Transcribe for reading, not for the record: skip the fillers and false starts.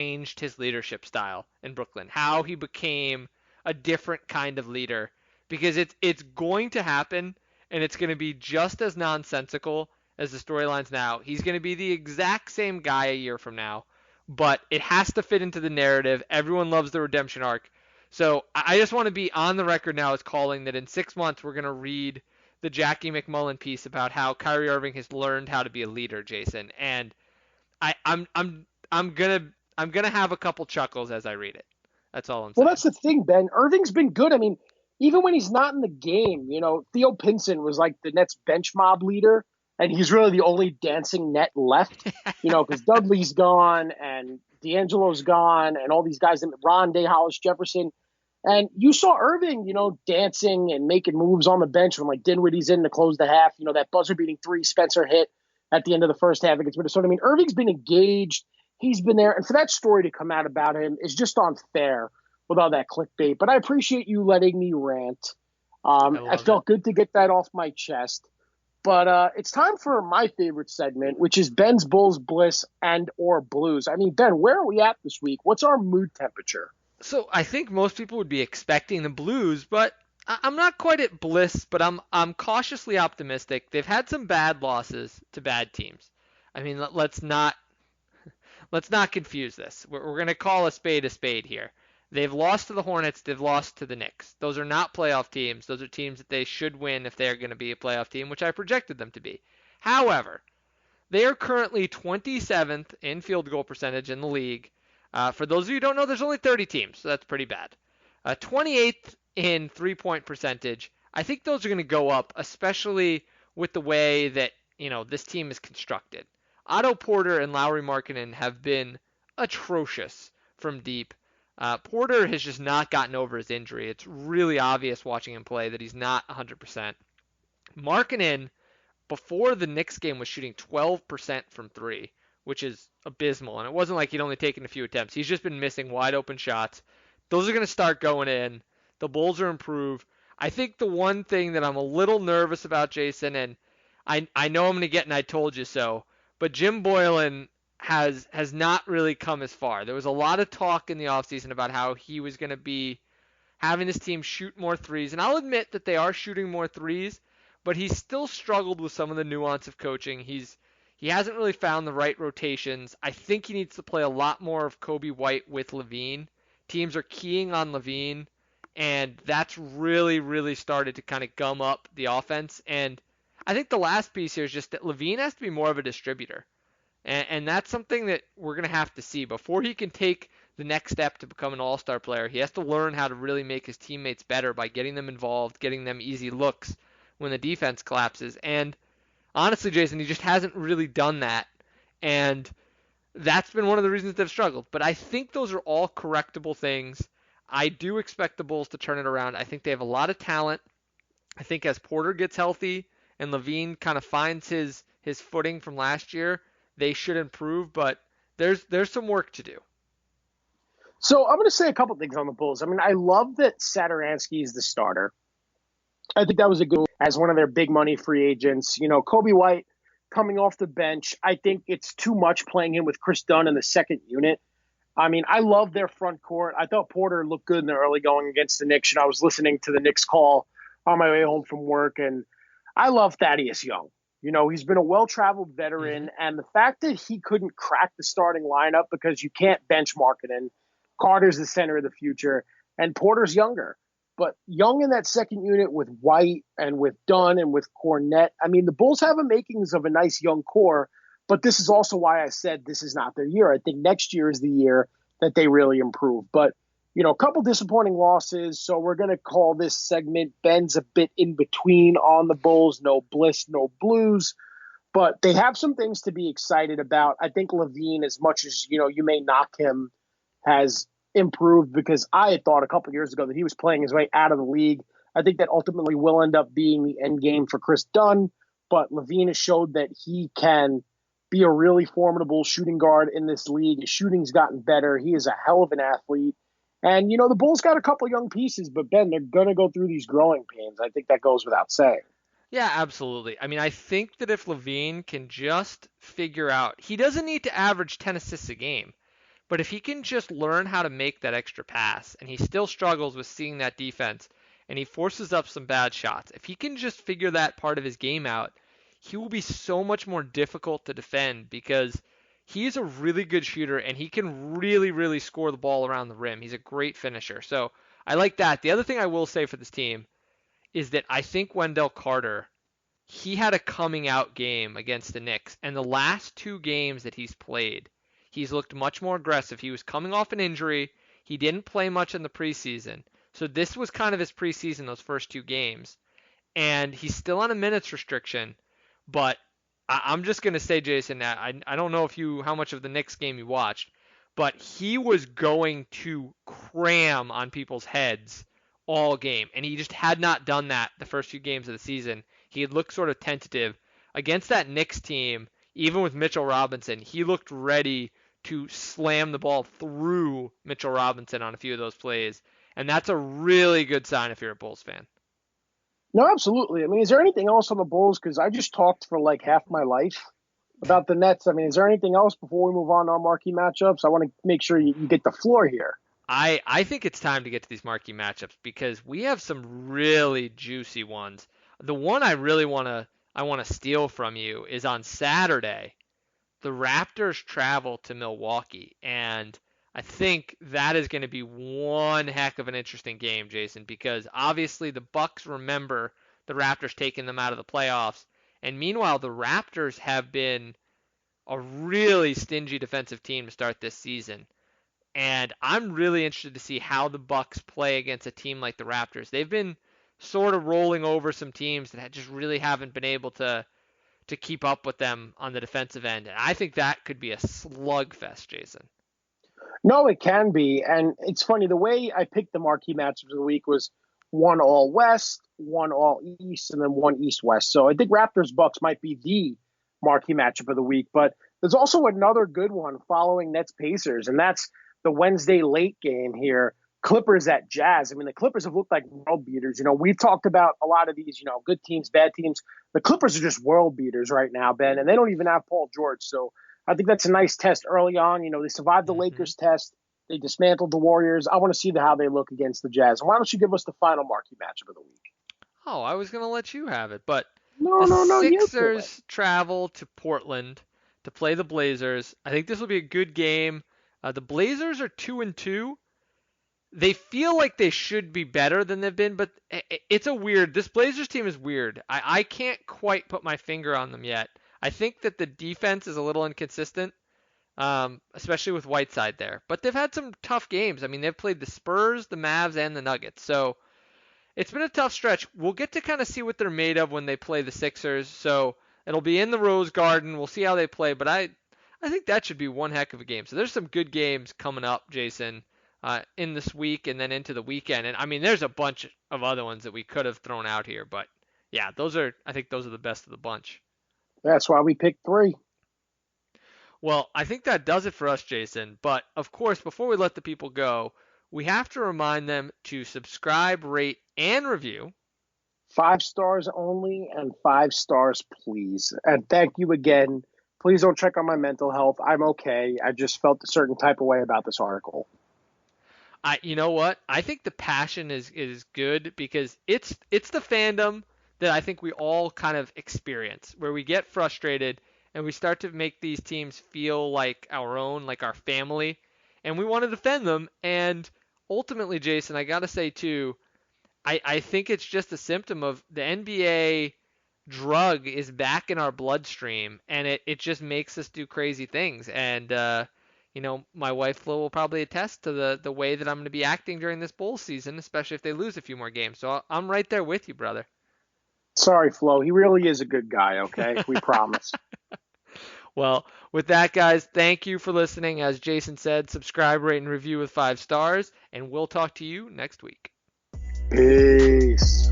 changed his leadership style in Brooklyn, how he became a different kind of leader, because it's going to happen, and it's going to be just as nonsensical as the storylines now. He's going to be the exact same guy a year from now, but it has to fit into the narrative. Everyone loves the redemption arc. So I just want to be on the record now as calling that in 6 months we're going to read the Jackie McMullen piece about how Kyrie Irving has learned how to be a leader, Jason. And I, I'm gonna I'm gonna have a couple chuckles as I read it. That's all I'm Well, saying. that's the thing, Ben. Irving's been good. I mean, even when he's not in the game, Theo Pinson was like the Nets bench mob leader, and he's really the only dancing net left, because Dudley's gone and D'Angelo's gone and all these guys, Rondé Hollis Jefferson. And you saw Irving, dancing and making moves on the bench when like Dinwiddie's in to close the half. That buzzer beating three Spencer hit at the end of the first half against Minnesota. I mean, Irving's been engaged. He's been there. And for that story to come out about him is just unfair with all that clickbait. But I appreciate you letting me rant. I I love it. felt good to get that off my chest. But it's time for my favorite segment, which is Ben's Bulls Bliss and or Blues. I mean, Ben, where are we at this week? What's our mood temperature? So I think most people would be expecting the Blues, but I'm not quite at bliss, but I'm cautiously optimistic. They've had some bad losses to bad teams. I mean, let's not confuse this. We're going to call a spade here. They've lost to the Hornets. They've lost to the Knicks. Those are not playoff teams. Those are teams that they should win if they are going to be a playoff team, which I projected them to be. However, they are currently 27th in field goal percentage in the league. For those of you who don't know, there's only 30 teams, so that's pretty bad. 28th in three-point percentage. I think those are going to go up, especially with the way that this team is constructed. Otto Porter and Lauri Markkanen have been atrocious from deep. Porter has just not gotten over his injury. It's really obvious watching him play that he's not 100%. Markkanen, before the Knicks game, was shooting 12% from three, which is abysmal. And it wasn't like he'd only taken a few attempts. He's just been missing wide open shots. Those are going to start going in. The Bulls are improved. I think the one thing that I'm a little nervous about, Jason, and I know I'm going to get an I told you so, but Jim Boylan has not really come as far. There was a lot of talk in the offseason about how he was going to be having his team shoot more threes. And I'll admit that they are shooting more threes, but he's still struggled with some of the nuance of coaching. He hasn't really found the right rotations. I think he needs to play a lot more of Kobe White with LaVine. Teams are keying on LaVine, and that's really, really started to kind of gum up the offense. And I think the last piece here is just that LaVine has to be more of a distributor. And that's something that we're going to have to see. Before he can take the next step to become an all-star player, he has to learn how to really make his teammates better by getting them involved, getting them easy looks when the defense collapses. And honestly, Jason, he just hasn't really done that. And that's been one of the reasons they've struggled. But I think those are all correctable things. I do expect the Bulls to turn it around. I think they have a lot of talent. I think as Porter gets healthy and LaVine kind of finds his footing from last year, they should improve, but there's some work to do. So I'm going to say a couple things on the Bulls. I mean, I love that Satoransky is the starter. I think that was a good as one of their big money free agents. Kobe White coming off the bench. I think it's too much playing him with Chris Dunn in the second unit. I mean, I love their front court. I thought Porter looked good in the early going against the Knicks. I was listening to the Knicks call on my way home from work, and I love Thaddeus Young. He's been a well-traveled Mm-hmm. veteran, and the fact that he couldn't crack the starting lineup because you can't benchmark it in. Carter's the center of the future, and Porter's younger. But Young in that second unit with White and with Dunn and with Cornette, I mean, the Bulls have a makings of a nice young core, but this is also why I said this is not their year. I think next year is the year that they really improve. But, a couple disappointing losses, so we're going to call this segment Ben's a bit in between on the Bulls. No bliss, no blues. But they have some things to be excited about. I think LaVine, as much as, you may knock him, has improved because I had thought a couple of years ago that he was playing his way out of the league. I think that ultimately will end up being the end game for Chris Dunn, but LaVine has showed that he can be a really formidable shooting guard in this league. His shooting's gotten better. He is a hell of an athlete. And, the Bulls got a couple of young pieces, but Ben, they're going to go through these growing pains. I think that goes without saying. Yeah, absolutely. I mean, I think that if LaVine can just figure out, he doesn't need to average 10 assists a game, But if he can just learn how to make that extra pass, and he still struggles with seeing that defense, and he forces up some bad shots, if he can just figure that part of his game out, he will be so much more difficult to defend because he's a really good shooter and he can really, really score the ball around the rim. He's a great finisher. So I like that. The other thing I will say for this team is that I think Wendell Carter, he had a coming out game against the Knicks, and the last two games that he's played, he's looked much more aggressive. He was coming off an injury. He didn't play much in the preseason. So this was kind of his preseason, those first two games. And he's still on a minutes restriction. But I'm just going to say, Jason, I don't know how much of the Knicks game you watched, but he was going to cram on people's heads all game. And he just had not done that the first few games of the season. He had looked sort of tentative. Against that Knicks team, even with Mitchell Robinson, he looked ready to slam the ball through Mitchell Robinson on a few of those plays. And that's a really good sign if you're a Bulls fan. No, absolutely. I mean, is there anything else on the Bulls? Because I just talked for like half my life about the Nets. I mean, is there anything else before we move on to our marquee matchups? I want to make sure you get the floor here. I think it's time to get to these marquee matchups because we have some really juicy ones. The one I really want to steal from you is on Saturday. The Raptors travel to Milwaukee, and I think that is going to be one heck of an interesting game, Jason, because obviously the Bucks remember the Raptors taking them out of the playoffs, and meanwhile the Raptors have been a really stingy defensive team to start this season. And I'm really interested to see how the Bucks play against a team like the Raptors. They've been sort of rolling over some teams that just really haven't been able to keep up with them on the defensive end. And I think that could be a slugfest, Jason. No, it can be. And it's funny, the way I picked the marquee matchups of the week was one all West, one all East, and then one East West. So I think Raptors Bucks might be the marquee matchup of the week. But there's also another good one following Nets Pacers, and that's the Wednesday late game here. Clippers at Jazz. I mean, the Clippers have looked like world beaters. You know, we've talked about a lot of these, good teams, bad teams. The Clippers are just world beaters right now, Ben, and they don't even have Paul George. So I think that's a nice test early on. You know, they survived the Lakers test. They dismantled the Warriors. I want to see how they look against the Jazz. And why don't you give us the final marquee matchup of the week? Oh, I was going to let you have it, but No. Sixers travel to Portland to play the Blazers. I think this will be a good game. The Blazers are 2-2. They feel like they should be better than they've been, but this Blazers team is weird. I can't quite put my finger on them yet. I think that the defense is a little inconsistent, especially with Whiteside there. But they've had some tough games. I mean, they've played the Spurs, the Mavs, and the Nuggets. So it's been a tough stretch. We'll get to kind of see what they're made of when they play the Sixers. So it'll be in the Rose Garden. We'll see how they play. But I think that should be one heck of a game. So there's some good games coming up, Jason, in this week and then into the weekend. And I mean, there's a bunch of other ones that we could have thrown out here. But yeah, I think those are the best of the bunch. That's why we picked 3. Well, I think that does it for us, Jason. But of course, before we let the people go, we have to remind them to subscribe, rate, and review. 5 stars only and 5 stars, please. And thank you again. Please don't check on my mental health. I'm okay. I just felt a certain type of way about this article. You know what? I think the passion is good because it's the fandom that I think we all kind of experience, where we get frustrated and we start to make these teams feel like our own, like our family, and we want to defend them. And ultimately, Jason, I got to say too, I think it's just a symptom of the NBA drug is back in our bloodstream, and it just makes us do crazy things. And my wife Flo will probably attest to the way that I'm going to be acting during this bowl season, especially if they lose a few more games. So I'm right there with you, brother. Sorry, Flo. He really is a good guy, okay? We promise. Well, with that, guys, thank you for listening. As Jason said, subscribe, rate, and review with 5 stars, and we'll talk to you next week. Peace.